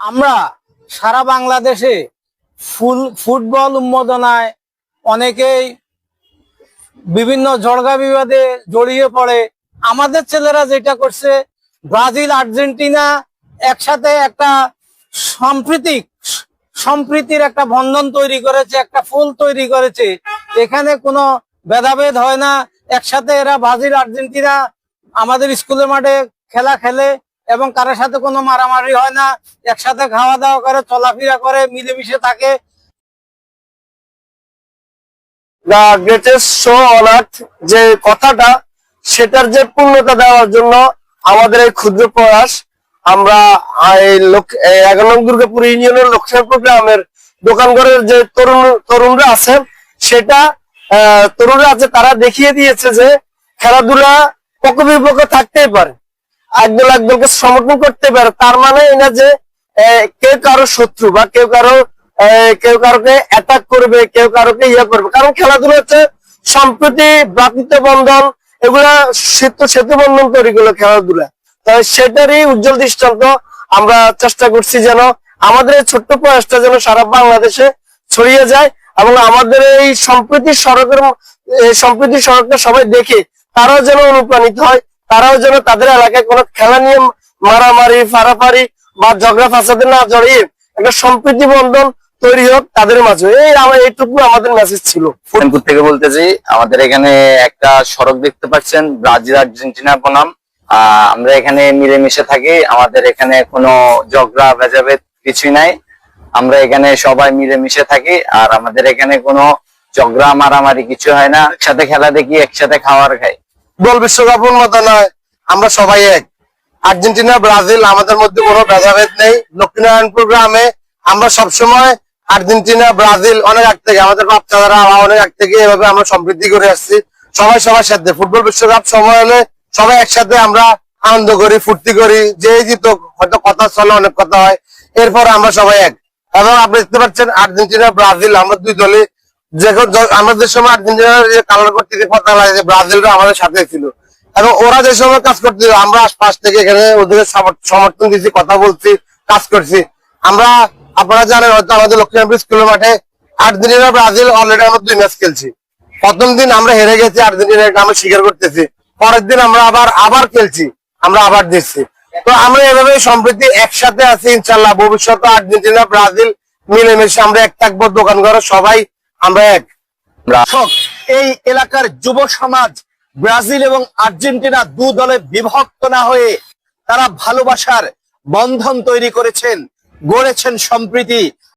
আমরা সারা বাংলাদেশে ফুটবল উন্মোদনায় অনেকেই বিভিন্ন ঝড়গা বিবাদে জড়িয়ে পড়ে। আমাদের ছেলেরা যেটা করছে, ব্রাজিল আর্জেন্টিনা একসাথে একটা সম্প্রীতির একটা বন্ধন তৈরি করেছে, একটা ফুল তৈরি করেছে। এখানে কোনো ভেদাভেদ হয় না, একসাথে এরা ব্রাজিল আর্জেন্টিনা আমাদের স্কুলের মাঠে খেলা খেলে এবং কারোর সাথে কোনো মারামারি হয় না, একসাথে খাওয়া দাওয়া করে, চলাফেরা করে, মিলেমিশে থাকে। The greatest show on earth যে কথাটা, সেটার যে পূর্ণতা দেওয়ার জন্য আমাদের এই ক্ষুদ্র প্রয়াস। আমরা এই 11 নং দুর্গাপুর ইউনিয়নের লক্ষ্মীপুর গ্রামের দোকানঘরের যে তরুণরা আছে, সেটা তরুণরা আছে, তারা দেখিয়ে দিয়েছে যে খেলাধুলা পক্ষবিপক্ষ থাকতেই পারে, একদল একদলকে সমর্থন করতে পারে। তার মানে এই না যে কেউ কারো শত্রু বা কেউ কারোকে অ্যাটাক করবে, কেউ কারোকে করবে। কারণ খেলাধুলা হচ্ছে সম্প্রতি, ভ্রাতৃত্ব বন্ধন, এগুলা সেতু বন্ধন তৈরি করলো খেলাধুলা। তাই সেটারই উজ্জ্বল দৃষ্টান্ত আমরা চেষ্টা করছি যেন আমাদের এই ছোট্ট প্রয়াসটা যেন সারা বাংলাদেশে ছড়িয়ে যায় এবং আমাদের এই সম্প্রীতি সড়কটা সবাই দেখে তারাও যেন অনুপ্রাণিত হয়, তারাও যেন তাদের এলাকায় কোনো খেলা নিয়ে মারামারি ফাড়াফাড়ি বা ঝগড়া ফাসাদে না জড়িয়ে একটা সম্প্রীতি বন্ধন তৈরি হোক তাদের মাঝে। এইটুকু আমাদের মেসেজ ছিল। ফরিদপুর থেকে বলতেছি। আমাদের এখানে একটা সড়ক দেখতে পাচ্ছেন, ব্রাজিল আর্জেন্টিনা বনাম। আমরা এখানে মিলেমিশে থাকি, আমাদের এখানে কোনো ঝগড়া ভেজাভেদ কিছুই নাই। আমরা এখানে সবাই মিলেমিশে থাকি, আর আমাদের এখানে কোনো ঝগড়া মারামারি কিছু হয় না। একসাথে খেলা দেখি, একসাথে খাবার খাই। ফুটবল বিশ্বকাপ মতো নয়, আমরা সবাই এক। আর্জেন্টিনা ব্রাজিল আমাদের মধ্যে কোনো ভেদাভেদ নেই। লক্ষ্মীনারায়ণপুর গ্রামে আমরা সবসময় আর্জেন্টিনা ব্রাজিল অনেক আগ থেকে, আমাদের বাচ্চারা অনেক আগ থেকে এভাবে আমরা সমৃদ্ধি করে আসছি। সবার সাথে ফুটবল বিশ্বকাপ সময় হলে সবাই একসাথে আমরা আনন্দ করি, ফুর্তি করি। যে জিত হয়তো কথা চলে, অনেক কথা হয়, এরপর আমরা সবাই এক। এবং আপনি দেখতে পাচ্ছেন আর্জেন্টিনা ব্রাজিল আমরা দুই দলে, আমাদের সময় আর্জেন্টিনার কালার করতে কথা লাগে, ব্রাজিলরা আমাদের সাথে ছিল এবং ওরা যে সময় কাজ করতে, আমরা পাশ থেকে এখানে ওদের সমর্থন দিচ্ছি, কথা বলছি, কাজ করছি। আপনারা জানেন হয়তো আমাদের লক্ষ্মীনারায়ণপুর স্কুলের মাঠে আর্জেন্টিনা ব্রাজিল অলরেডি আমরা 2 ম্যাচ খেলছি। প্রথম দিন আমরা হেরে গেছি, আর্জেন্টিনা আমরা স্বীকার করতেছি। পরের দিন আমরা আবার খেলছি, আমরা আবার দিচ্ছি। তো আমরা এভাবে সম্প্রীতি একসাথে আছি। ইনশাল্লাহ ভবিষ্যতে আর্জেন্টিনা ব্রাজিল মিলেমিশে আমরা এক থাকবো, দোকান ঘরে সবাই আমরা এক। এই এলাকার যুব সমাজ ব্রাজিল এবং আর্জেন্টিনা দু দলে বিভক্ত না হয়ে তারা ভালোবাসার বন্ধন তৈরি করেছেন, গড়েছেন সম্প্রীতি।